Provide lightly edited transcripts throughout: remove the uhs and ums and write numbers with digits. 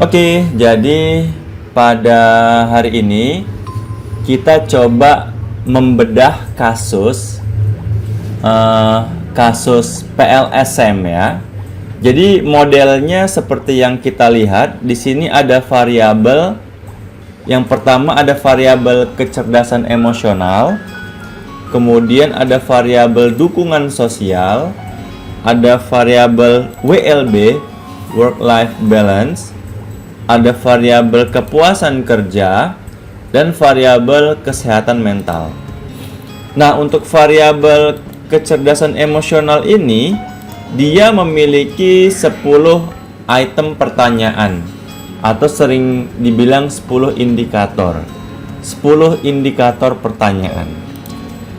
Oke, jadi pada hari ini kita coba membedah kasus PLSM ya. Jadi modelnya seperti yang kita lihat di sini ada variabel. Yang pertama ada variabel kecerdasan emosional, kemudian ada variabel dukungan sosial, ada variabel WLB work life balance, ada variabel kepuasan kerja, dan variabel kesehatan mental. Nah, untuk variabel kecerdasan emosional ini dia memiliki 10 item pertanyaan atau sering dibilang 10 indikator. 10 indikator pertanyaan.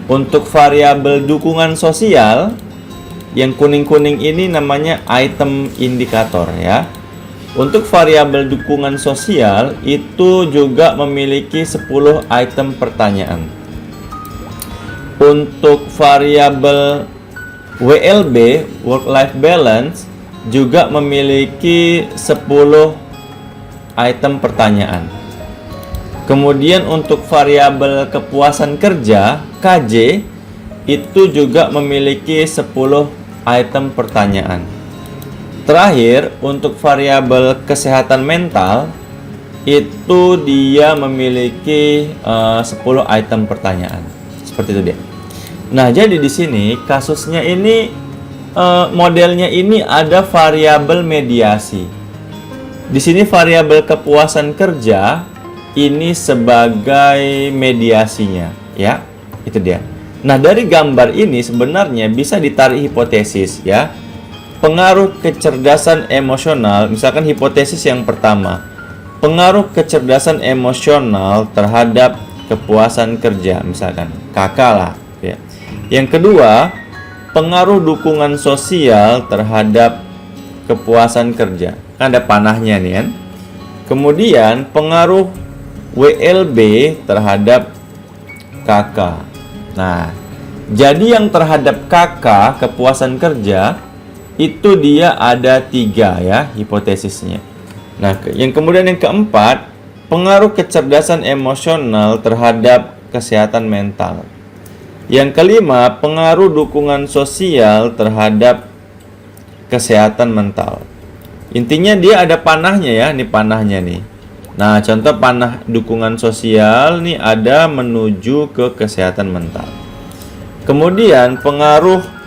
Untuk variabel dukungan sosial yang kuning-kuning ini namanya item indikator ya. Untuk variabel dukungan sosial itu juga memiliki 10 item pertanyaan. Untuk variabel WLB work life balance juga memiliki 10 item pertanyaan. Kemudian untuk variabel kepuasan kerja KJ itu juga memiliki 10 item pertanyaan. Terakhir, untuk variabel kesehatan mental itu dia memiliki 10 item pertanyaan. Seperti itu dia. Nah, jadi di sini kasusnya ini modelnya ini ada variabel mediasi. Di sini variabel kepuasan kerja ini sebagai mediasinya, ya. Itu dia. Nah, dari gambar ini sebenarnya bisa ditarik hipotesis ya. Pengaruh kecerdasan emosional, misalkan hipotesis yang pertama, pengaruh kecerdasan emosional terhadap kepuasan kerja, misalkan kakak lah ya. Yang kedua, pengaruh dukungan sosial terhadap kepuasan kerja. Kan ada panahnya nih kan. Kemudian pengaruh WLB terhadap KK. Nah, jadi yang terhadap KK kepuasan kerja itu dia ada 3 ya hipotesisnya. Nah, yang kemudian yang keempat, pengaruh kecerdasan emosional terhadap kesehatan mental. Yang kelima, pengaruh dukungan sosial terhadap kesehatan mental. Intinya dia ada panahnya ya, ini panahnya nih. Nah, contoh panah dukungan sosial nih ada menuju ke kesehatan mental. Kemudian pengaruh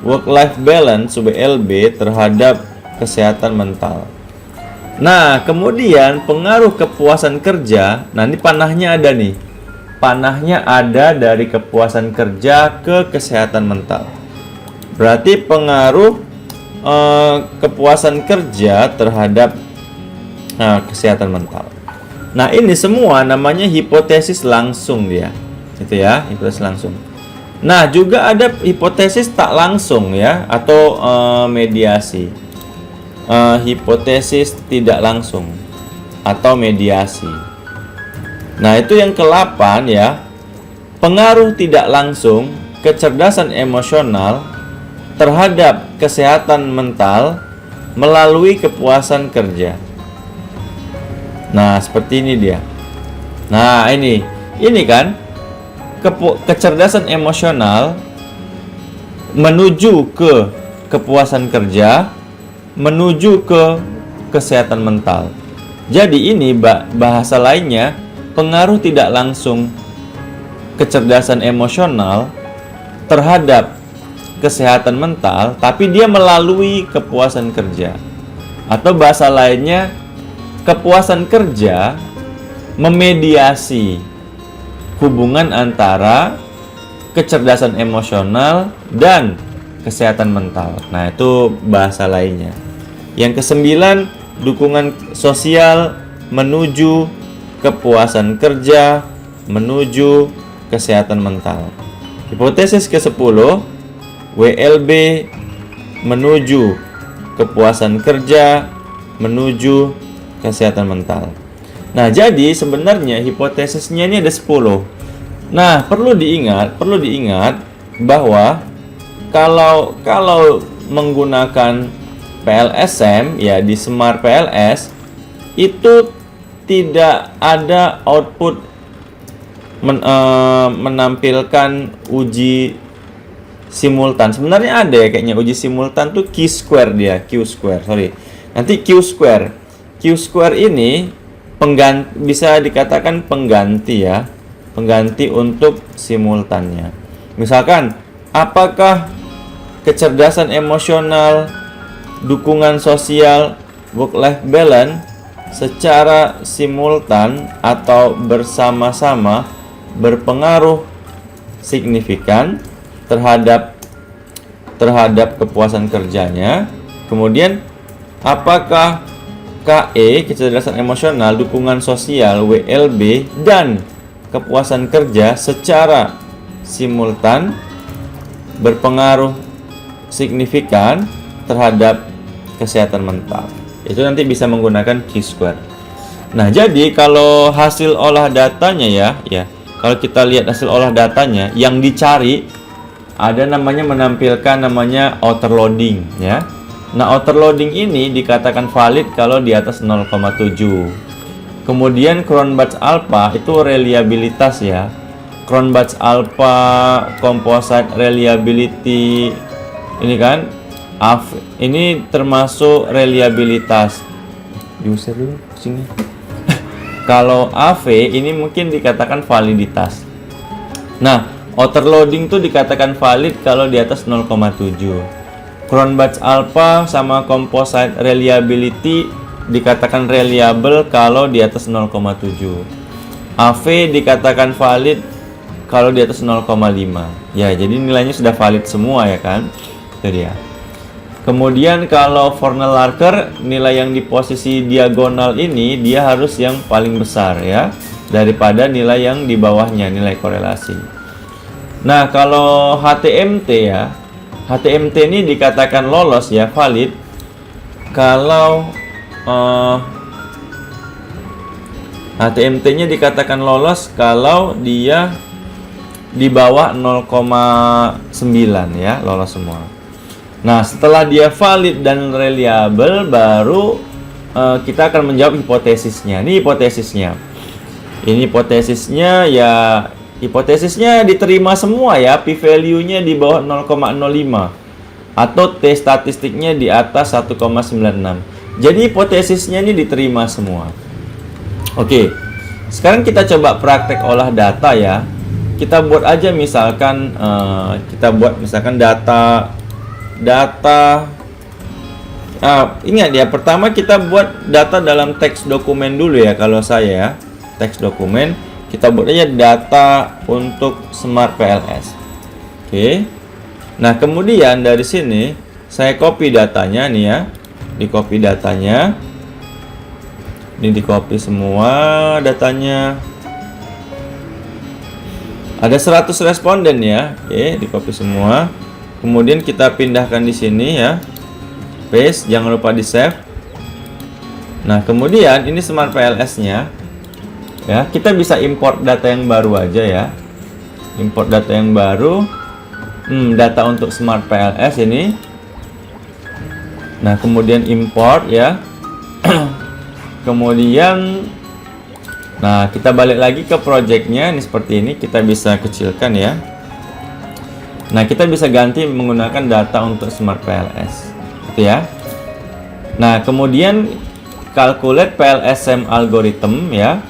work life balance WLB terhadap kesehatan mental. Nah, kemudian pengaruh kepuasan kerja. Nah, ini panahnya ada nih. Panahnya ada dari kepuasan kerja ke kesehatan mental. Berarti pengaruh kepuasan kerja terhadap kesehatan mental. Nah, ini semua namanya hipotesis langsung dia. Itu ya, hipotesis langsung. Nah, juga ada hipotesis tak langsung ya, atau mediasi. Hipotesis tidak langsung atau mediasi. Nah, itu yang ke-8 ya. Pengaruh tidak langsung kecerdasan emosional terhadap kesehatan mental melalui kepuasan kerja. Nah, seperti ini dia. Nah, ini kan kecerdasan emosional menuju ke kepuasan kerja, menuju ke kesehatan mental. Jadi ini bahasa lainnya, pengaruh tidak langsung kecerdasan emosional terhadap kesehatan mental, tapi dia melalui kepuasan kerja. Atau bahasa lainnya, kepuasan kerja memediasi hubungan antara kecerdasan emosional dan kesehatan mental. Nah, itu bahasa lainnya. Yang ke-9, dukungan sosial menuju kepuasan kerja, menuju kesehatan mental. Hipotesis ke-10, WLB menuju kepuasan kerja, menuju kesehatan mental. Nah, jadi sebenarnya hipotesisnya ini ada 10. Nah, perlu diingat bahwa kalau menggunakan PLSM ya di Smart PLS itu tidak ada output menampilkan uji simultan. Sebenarnya ada ya kayaknya uji simultan tuh Q square dia, nanti Q square. Q square ini bisa dikatakan pengganti ya, pengganti untuk simultannya. Misalkan apakah kecerdasan emosional, dukungan sosial, work life balance secara simultan atau bersama-sama berpengaruh signifikan terhadap kepuasan kerjanya. Kemudian apakah KE, kecerdasan emosional, dukungan sosial, WLB, dan kepuasan kerja secara simultan berpengaruh signifikan terhadap kesehatan mental. Itu nanti bisa menggunakan Q-square. Nah, jadi kalau hasil olah datanya ya, kalau kita lihat hasil olah datanya, yang dicari ada menampilkan namanya outer loading ya. Nah, outer loading ini dikatakan valid kalau di atas 0,7. Kemudian Cronbach's alpha itu reliabilitas ya. Cronbach's alpha, composite reliability, ini kan ini termasuk reliabilitas. Diusir dulu sini. Kalau AV ini mungkin dikatakan validitas. Nah, outer loading tuh dikatakan valid kalau di atas 0,7. Cronbach's alpha sama composite reliability dikatakan reliable kalau di atas 0,7. AV dikatakan valid kalau di atas 0,5. Ya, jadi nilainya sudah valid semua ya kan? Itu dia. Kemudian kalau Fornell-Larker, nilai yang di posisi diagonal ini dia harus yang paling besar ya, daripada nilai yang di bawahnya, nilai korelasi. Nah, kalau HTMT ya, HTMT ini dikatakan lolos ya, valid kalau HTMT-nya dikatakan lolos kalau dia di bawah 0,9 ya, lolos semua. Nah, setelah dia valid dan reliable, baru kita akan menjawab hipotesisnya. Ini hipotesisnya. Ini hipotesisnya ya, hipotesisnya diterima semua ya, p-value-nya di bawah 0,05 atau t statistiknya di atas 1,96. Jadi hipotesisnya ini diterima semua. Oke. Sekarang kita coba praktek olah data ya. Kita buat aja misalkan data ingat ya, pertama kita buat data dalam teks dokumen dulu ya. Kalau saya ya, teks dokumen kita buat aja data untuk Smart PLS. Oke. Nah, kemudian dari sini saya copy datanya nih ya. Di copy datanya. Ini di copy semua datanya. Ada 100 responden ya. Oke, di copy semua. Kemudian kita pindahkan di sini ya. Paste, jangan lupa di save. Nah, kemudian ini Smart PLS-nya. Ya, kita bisa import data yang baru aja ya. Import data yang baru. Data untuk Smart PLS ini. Nah, kemudian import ya. Kemudian nah, kita balik lagi ke projectnya. Ini seperti ini, kita bisa kecilkan ya. Nah, kita bisa ganti menggunakan data untuk Smart PLS. Gitu ya. Nah, kemudian calculate PLSM algorithm ya.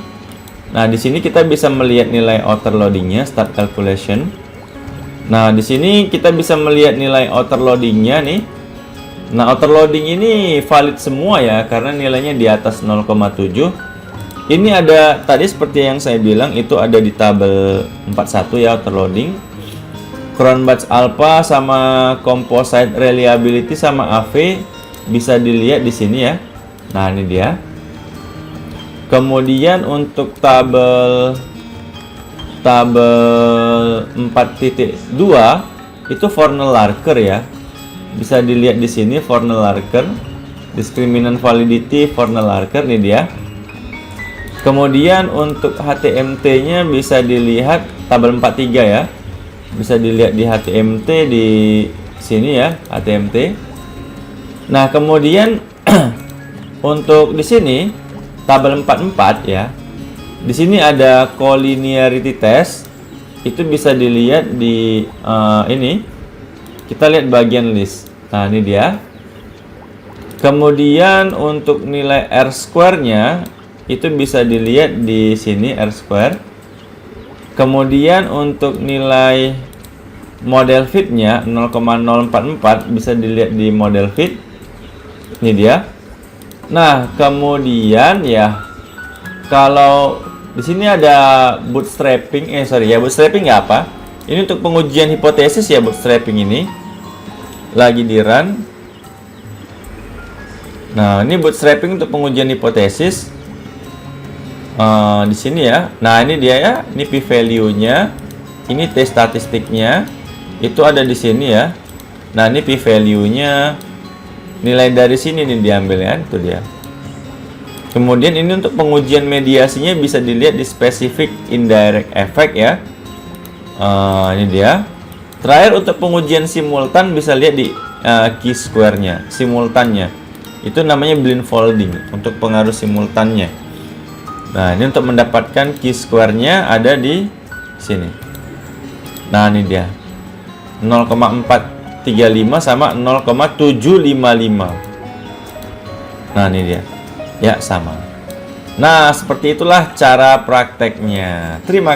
Nah, di sini kita bisa melihat nilai outer loadingnya, start calculation. Nah, di sini kita bisa melihat nilai outer loadingnya nih. Nah, outer loading ini valid semua ya, karena nilainya di atas 0,7. Ini ada tadi seperti yang saya bilang, itu ada di tabel 41 ya, outer loading. Cronbach's alpha sama composite reliability sama AV bisa dilihat di sini ya. Nah, ini dia. Kemudian untuk tabel 4.2 itu Fornell-Larker ya. Bisa dilihat di sini Fornell-Larker, discriminant validity Fornell-Larker, ini dia. Kemudian untuk HTMT-nya bisa dilihat tabel 43 ya. Bisa dilihat di HTMT di sini ya, HTMT. Nah, kemudian untuk di sini tabel 44 ya. Di sini ada collinearity test. Itu bisa dilihat di ini. Kita lihat bagian list. Nah, ini dia. Kemudian untuk nilai R square-nya itu bisa dilihat di sini R square. Kemudian untuk nilai model fit-nya 0,044 bisa dilihat di model fit. Ini dia. Nah, kemudian ya kalau di sini ada bootstrapping, bootstrapping nggak apa? Ini untuk pengujian hipotesis ya, bootstrapping ini lagi di run. Nah, ini bootstrapping untuk pengujian hipotesis di sini ya. Nah, ini dia ya, ini p-value-nya, ini t statistiknya, itu ada di sini ya. Nah, ini p-value-nya, nilai dari sini nih diambil ya, itu dia. Kemudian ini untuk pengujian mediasinya bisa dilihat di specific indirect effect ya. Ini dia. Terakhir untuk pengujian simultan bisa lihat di chi-square-nya, simultannya. Itu namanya blindfolding untuk pengaruh simultannya. Nah, ini untuk mendapatkan chi-square-nya ada di sini. Nah, ini dia. 0,435 sama 0,755. Nah, ini dia. Ya, sama. Nah, seperti itulah cara prakteknya. Terima kasih.